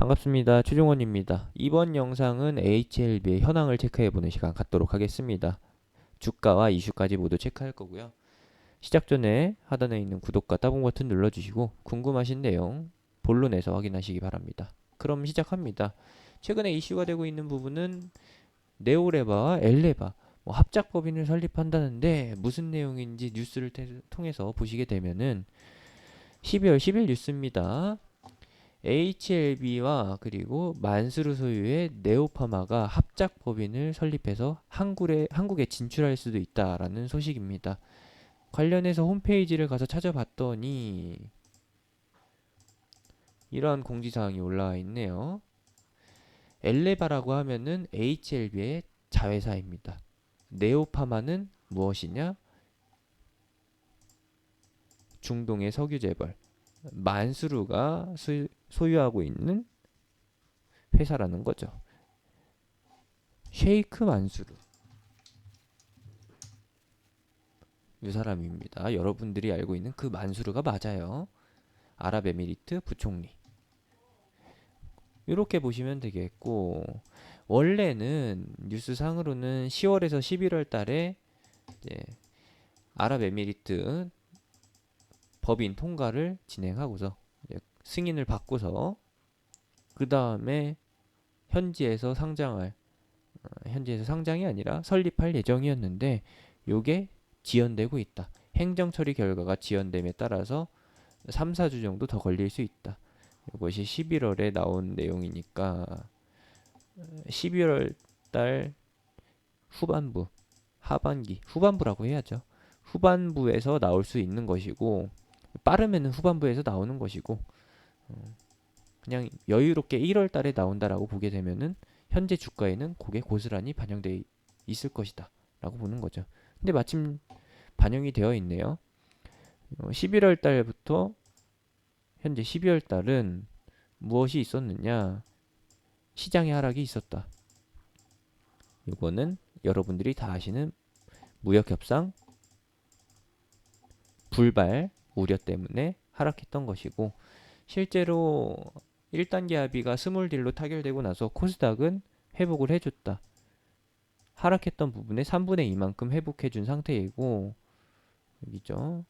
반갑습니다. 최종원입니다. 이번 영상은 HLB의 현황을 체크해보는 시간 갖도록 하겠습니다. 주가와 이슈까지 모두 체크할 거고요. 시작 전에 하단에 있는 구독과 따봉 버튼 눌러주시고 궁금하신 내용 본론에서 확인하시기 바랍니다. 그럼 시작합니다. 최근에 이슈가 되고 있는 부분은 네오레바와 엘레바 합작법인을 설립한다는데 무슨 내용인지 뉴스를 통해서 보시게 되면은 12월 10일 뉴스입니다. HLB와 그리고 만스르 소유의 네오파마가 합작법인을 설립해서 한국에 진출할 수도 있다라는 소식입니다. 관련해서 홈페이지를 가서 찾아봤더니 이러한 공지사항이 올라와 있네요. 엘레바라고 하면은 HLB의 자회사입니다. 네오파마는 무엇이냐? 중동의 석유 재벌 만스루가 소유하고 있는 회사라는 거죠. 셰이크 만수르 이 사람입니다. 여러분들이 알고 있는 그 만수르가 맞아요. 아랍에미리트 부총리. 이렇게 보시면 되겠고, 원래는 뉴스상으로는 10월에서 11월 달에 아랍에미리트 법인 통과를 진행하고서 승인을 받고서 그 다음에 현지에서 상장이 아니라 설립할 예정이었는데 요게 지연되고 있다. 행정 처리 결과가 지연됨에 따라서 3, 4주 정도 더 걸릴 수 있다. 이것이 11월에 나온 내용이니까 12월 달 후반부, 하반기, 후반부라고 해야죠. 후반부에서 나올 수 있는 것이고 빠르면은 후반부에서 나오는 것이고 그냥 여유롭게 1월 달에 나온다라고 보게 되면은 현재 주가에는 그게 고스란히 반영돼 있을 것이다 라고 보는 거죠. 근데 마침 반영이 되어 있네요. 11월 달부터 현재 12월 달은 무엇이 있었느냐? 시장의 하락이 있었다. 이거는 여러분들이 다 아시는 무역협상 불발 우려 때문에 하락했던 것이고 실제로 1단계 합의가 스몰딜로 타결되고 나서 코스닥은 회복을 해줬다. 하락했던 부분의 3분의 2만큼 회복해준 상태이고 여기죠.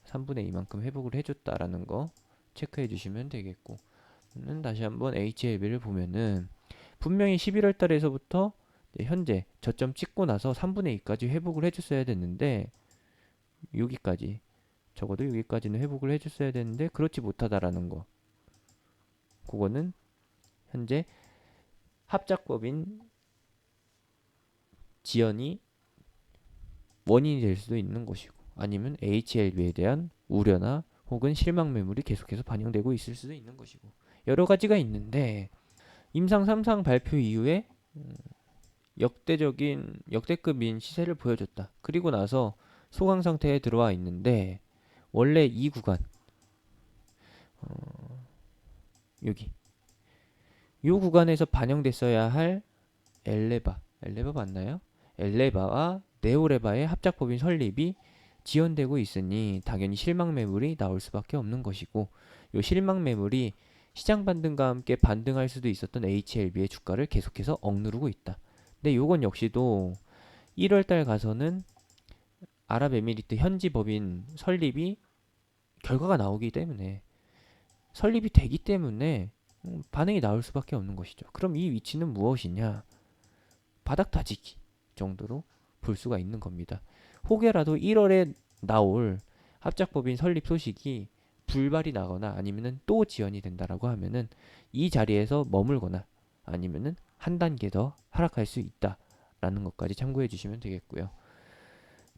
3분의 2만큼 회복을 해줬다라는 거 체크해 주시면 되겠고 다시 한번 HLB를 보면은 분명히 11월 달에서부터 현재 저점 찍고 나서 3분의 2까지 회복을 해줬어야 됐는데 여기까지 적어도 여기까지는 회복을 해줬어야 됐는데 그렇지 못하다라는 거 그거는 현재 합작법인 지연이 원인이 될 수도 있는 것이고 아니면 HLB에 대한 우려나 혹은 실망 매물이 계속해서 반영되고 있을 수도 있는 것이고 여러 가지가 있는데 임상 3상 발표 이후에 역대급인 시세를 보여줬다. 그리고 나서 소강 상태에 들어와 있는데 원래 이 구간 여기 이 구간에서 반영됐어야 할 엘레바 맞나요? 엘레바와 네오레바의 합작법인 설립이 지연되고 있으니 당연히 실망 매물이 나올 수밖에 없는 것이고 이 실망 매물이 시장 반등과 함께 반등할 수도 있었던 HLB의 주가를 계속해서 억누르고 있다. 근데 이건 역시도 1월달 가서는 아랍에미리트 현지 법인 설립이 결과가 나오기 때문에 설립이 되기 때문에 반응이 나올 수밖에 없는 것이죠. 그럼 이 위치는 무엇이냐? 바닥 다지기 정도로 볼 수가 있는 겁니다. 혹여라도 1월에 나올 합작법인 설립 소식이 불발이 나거나 아니면은 또 지연이 된다라고 하면은 이 자리에서 머물거나 아니면은 한 단계 더 하락할 수 있다라는 것까지 참고해 주시면 되겠고요.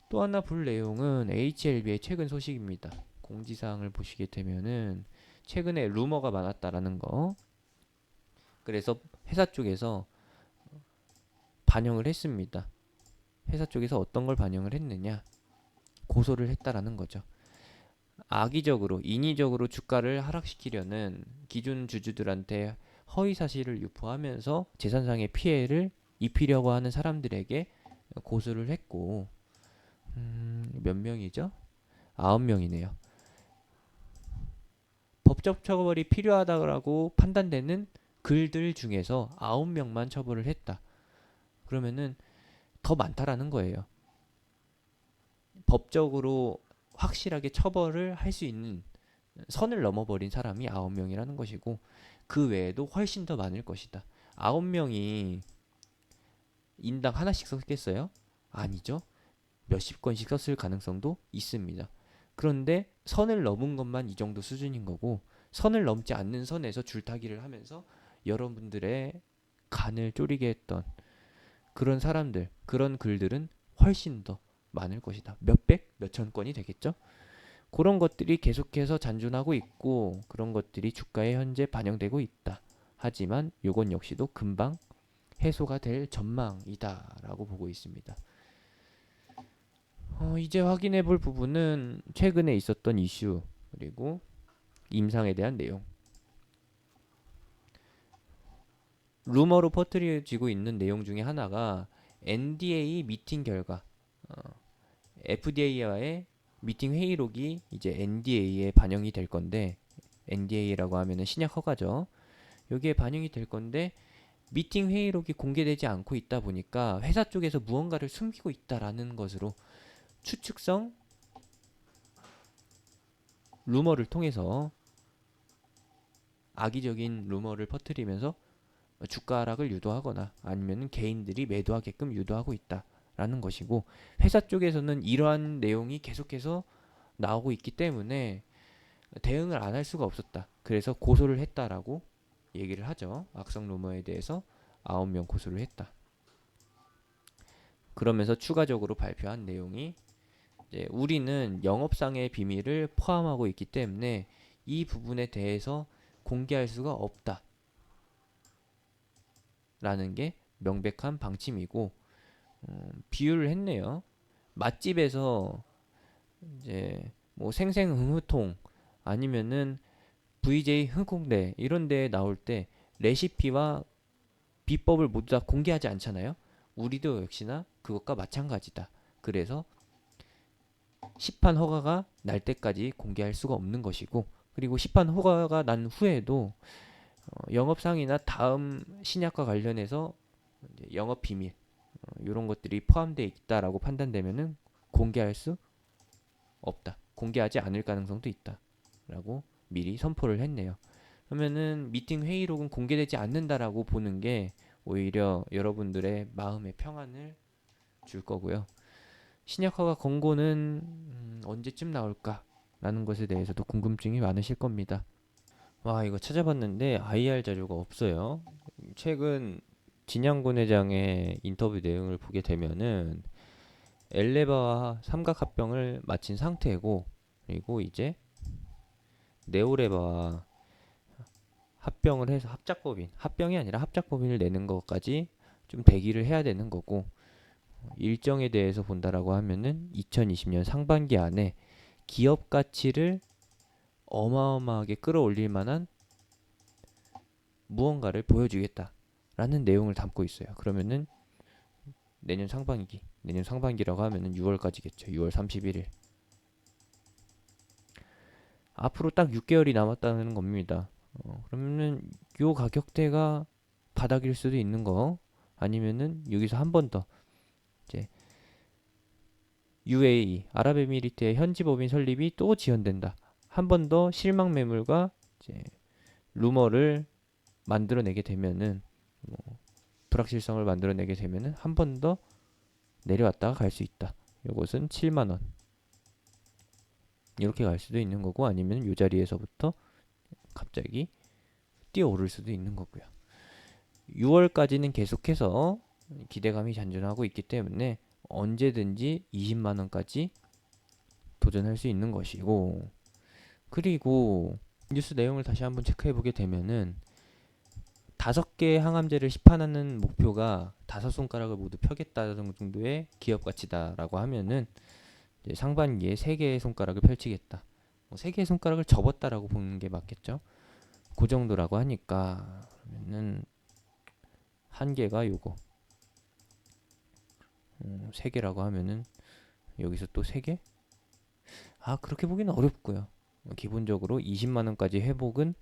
또 하나 볼 내용은 HLB의 최근 소식입니다. 공지사항을 보시게 되면은 최근에 루머가 많았다라는 거. 그래서 회사 쪽에서 반영을 했습니다. 회사 쪽에서 어떤 걸 반영을 했느냐? 고소를 했다라는 거죠. 악의적으로, 인위적으로 주가를 하락시키려는 기존 주주들한테 허위 사실을 유포하면서 재산상의 피해를 입히려고 하는 사람들에게 고소를 했고, 몇 명이죠? 9명이네요. 법적 처벌이 필요하다고 판단되는 글들 중에서 9명만 처벌을 했다. 그러면은 더 많다라는 거예요. 법적으로 확실하게 처벌을 할 수 있는 선을 넘어버린 사람이 9명이라는 것이고, 그 외에도 훨씬 더 많을 것이다. 9명이 인당 하나씩 썼겠어요? 아니죠. 몇십 건씩 썼을 가능성도 있습니다. 그런데 선을 넘은 것만 이 정도 수준인 거고, 선을 넘지 않는 선에서 줄타기를 하면서 여러분들의 간을 쪼리게 했던 그런 사람들, 그런 글들은 훨씬 더 많을 것이다. 몇백, 몇천 건이 되겠죠? 그런 것들이 계속해서 잔존하고 있고, 그런 것들이 주가에 현재 반영되고 있다. 하지만 이건 역시도 금방 해소가 될 전망이다라고 보고 있습니다. 이제 확인해 볼 부분은 최근에 있었던 이슈, 그리고 임상에 대한 내용. 루머로 퍼뜨려지고 있는 내용 중에 하나가 NDA 미팅 결과, FDA와의 미팅 회의록이 이제 NDA에 반영이 될 건데, NDA라고 하면은 신약 허가죠. 여기에 반영이 될 건데, 미팅 회의록이 공개되지 않고 있다 보니까 회사 쪽에서 무언가를 숨기고 있다라는 것으로 추측성 루머를 통해서 악의적인 루머를 퍼뜨리면서 주가 하락을 유도하거나 아니면 개인들이 매도하게끔 유도하고 있다라는 것이고, 회사 쪽에서는 이러한 내용이 계속해서 나오고 있기 때문에 대응을 안 할 수가 없었다. 그래서 고소를 했다라고 얘기를 하죠. 악성 루머에 대해서 9명 고소를 했다. 그러면서 추가적으로 발표한 내용이, 이제 우리는 영업상의 비밀을 포함하고 있기 때문에 이 부분에 대해서 공개할 수가 없다 라는 게 명백한 방침이고, 비유를 했네요. 맛집에서 이제 뭐 생생흥후통 아니면은 VJ 흥콩대 이런 데에 나올 때 레시피와 비법을 모두 다 공개하지 않잖아요. 우리도 역시나 그것과 마찬가지다. 그래서 시판 허가가 날 때까지 공개할 수가 없는 것이고, 그리고 시판 허가가 난 후에도 영업상이나 다음 신약과 관련해서 영업 비밀 이런 것들이 포함되어 있다라고 판단되면은 공개할 수 없다. 공개하지 않을 가능성도 있다라고 미리 선포를 했네요. 그러면은 미팅 회의록은 공개되지 않는다라고 보는 게 오히려 여러분들의 마음의 평안을 줄 거고요. 신약허가 권고는 언제쯤 나올까라는 것에 대해서도 궁금증이 많으실 겁니다. 와, 이거 찾아봤는데 IR 자료가 없어요. 최근 진양군 회장의 인터뷰 내용을 보게 되면은 엘레바와 삼각합병을 마친 상태고, 그리고 이제 네오레바와 합병을 해서 합병이 아니라 합작법인을 내는 것까지 좀 대기를 해야 되는 거고, 일정에 대해서 본다라고 하면은 2020년 상반기 안에 기업 가치를 어마어마하게 끌어올릴 만한 무언가를 보여주겠다라는 내용을 담고 있어요. 그러면은 내년 상반기라고 하면은 6월까지겠죠. 6월 31일. 앞으로 딱 6개월이 남았다는 겁니다. 그러면은 요 가격대가 바닥일 수도 있는 거, 아니면은 여기서 한 번 더 이제 UAE 아랍에미리트의 현지 법인 설립이 또 지연된다. 한 번 더 실망 매물과 이제 루머를 만들어내게 되면은, 뭐 불확실성을 만들어내게 되면은 한 번 더 내려왔다가 갈 수 있다. 요것은 7만 원 이렇게 갈 수도 있는 거고, 아니면 요 자리에서부터 갑자기 뛰어오를 수도 있는 거고요. 6월까지는 계속해서 기대감이 잔존하고 있기 때문에 언제든지 20만 원까지 도전할 수 있는 것이고, 그리고 뉴스 내용을 다시 한번 체크해 보게 되면은 5개 항암제를 시판하는 목표가 5손가락을 모두 펴겠다는 정도의 기업 가치다라고 하면은 이제 상반기에 3개의 손가락을 펼치겠다. 3개의 손가락을 접었다라고 보는 게 맞겠죠? 그 정도라고 하니까, 그러면은 한 개가 요거 3개라고 하면은 여기서 또 3개? 아, 그렇게 보기는 어렵고요. 기본적으로 20만 원까지 회복은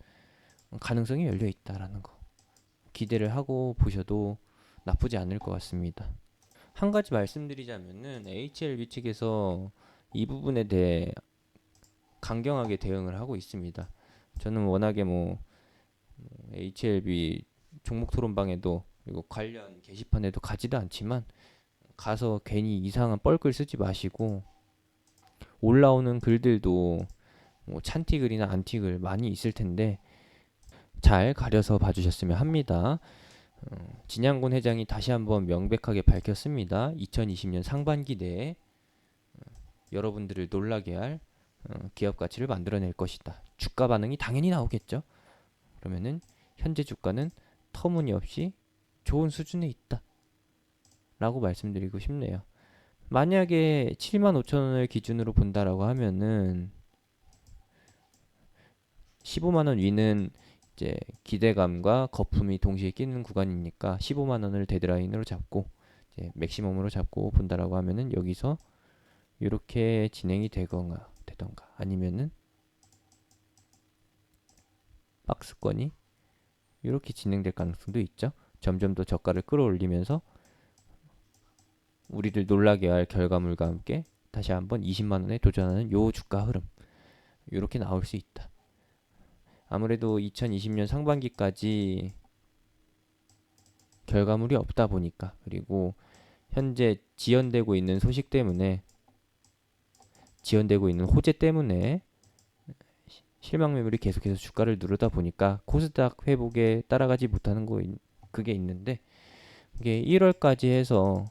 가능성이 열려 있다라는 거 기대를 하고 보셔도 나쁘지 않을 것 같습니다. 한 가지 말씀드리자면은 HLB 측에서 이 부분에 대해 강경하게 대응을 하고 있습니다. 저는 워낙에 HLB 종목 토론방에도 그리고 관련 게시판에도 가지도 않지만 가서 괜히 이상한 뻘글 쓰지 마시고 올라오는 글들도 찬티글이나 안티글 많이 있을 텐데 잘 가려서 봐주셨으면 합니다. 진양곤 회장이 다시 한번 명백하게 밝혔습니다. 2020년 상반기 내에 여러분들을 놀라게 할 기업 가치를 만들어낼 것이다. 주가 반응이 당연히 나오겠죠. 그러면은 현재 주가는 터무니없이 좋은 수준에 있다 라고 말씀드리고 싶네요. 만약에 75,000원을 기준으로 본다라고 하면은 15만원 위는 이제 기대감과 거품이 동시에 끼는 구간이니까 15만원을 데드라인으로 잡고 이제 맥시멈으로 잡고 본다라고 하면은 여기서 이렇게 진행이 되던가 아니면은 박스권이 이렇게 진행될 가능성도 있죠. 점점 더 저가를 끌어올리면서 우리를 놀라게 할 결과물과 함께 다시 한번 20만원에 도전하는 요 주가 흐름 이렇게 나올 수 있다. 아무래도 2020년 상반기까지 결과물이 없다 보니까 그리고 현재 지연되고 있는 소식 때문에 지연되고 있는 호재 때문에 실망 매물이 계속해서 주가를 누르다 보니까 코스닥 회복에 따라가지 못하는 그게 있는데 이게 1월까지 해서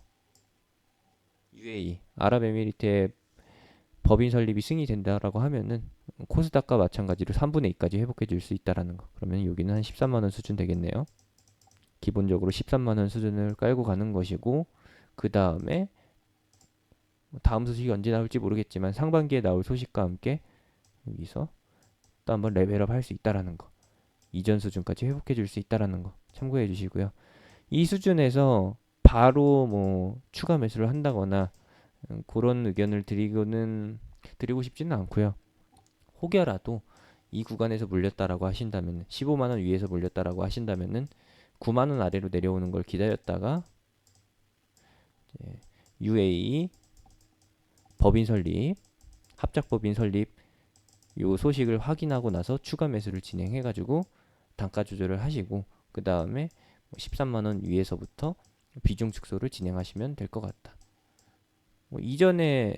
UAE 아랍에미리트의 법인 설립이 승인된다라고 하면은 코스닥과 마찬가지로 3분의 2까지 회복해 줄 수 있다라는 거. 그러면 여기는 한 13만 원 수준 되겠네요. 기본적으로 13만 원 수준을 깔고 가는 것이고 그 다음에 다음 소식이 언제 나올지 모르겠지만 상반기에 나올 소식과 함께 여기서 또 한번 레벨업 할 수 있다라는 거. 이전 수준까지 회복해 줄 수 있다라는 거 참고해 주시고요. 이 수준에서 바로 추가 매수를 한다거나 그런 의견을 드리고 싶지는 않고요. 혹여라도 이 구간에서 물렸다라고 하신다면 15만 원 위에서 물렸다라고 하신다면은 9만 원 아래로 내려오는 걸 기다렸다가 UAE 법인 설립, 합작 법인 설립 요 소식을 확인하고 나서 추가 매수를 진행해 가지고 단가 조절을 하시고 그 다음에 13만 원 위에서부터 비중 축소를 진행하시면 될 것 같다. 이전에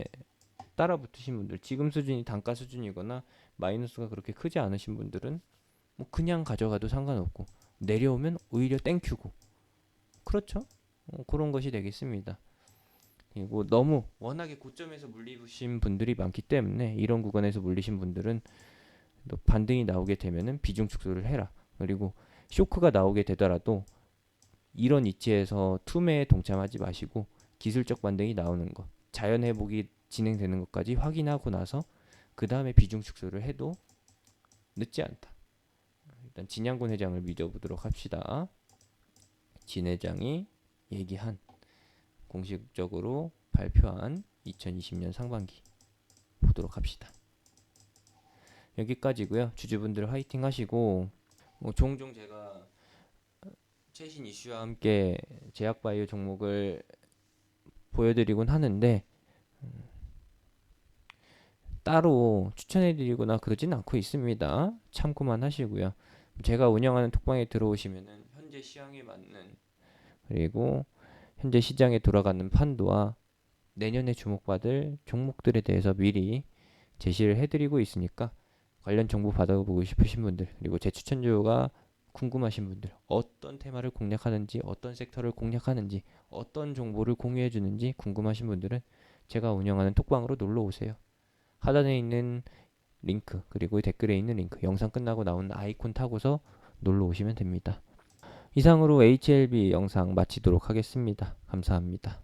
따라 붙으신 분들 지금 수준이 단가 수준이거나 마이너스가 그렇게 크지 않으신 분들은 그냥 가져가도 상관없고 내려오면 오히려 땡큐고 그렇죠? 그런 것이 되겠습니다. 그리고 너무 워낙에 고점에서 물리신 분들이 많기 때문에 이런 구간에서 물리신 분들은 또 반등이 나오게 되면은 비중 축소를 해라. 그리고 쇼크가 나오게 되더라도 이런 위치에서 투매에 동참하지 마시고 기술적 반등이 나오는 것, 자연 회복이 진행되는 것까지 확인하고 나서 그 다음에 비중 축소를 해도 늦지 않다. 일단 진양곤 회장을 믿어보도록 합시다. 진 회장이 얘기한 공식적으로 발표한 2020년 상반기 보도록 합시다. 여기까지고요. 주주분들 화이팅 하시고 종종 제가 최신 이슈와 함께 제약바이오 종목을 보여드리곤 하는데 따로 추천해드리거나 그러진 않고 있습니다. 참고만 하시고요. 제가 운영하는 톡방에 들어오시면은 현재 시황에 맞는 그리고 현재 시장에 돌아가는 판도와 내년에 주목받을 종목들에 대해서 미리 제시를 해드리고 있으니까 관련 정보 받아보고 싶으신 분들 그리고 제 추천주가 궁금하신 분들 어떤 테마를 공략하는지 어떤 섹터를 공략하는지 어떤 정보를 공유해 주는지 궁금하신 분들은 제가 운영하는 톡방으로 놀러 오세요. 하단에 있는 링크 그리고 댓글에 있는 링크 영상 끝나고 나오는 아이콘 타고서 놀러 오시면 됩니다. 이상으로 HLB 영상 마치도록 하겠습니다. 감사합니다.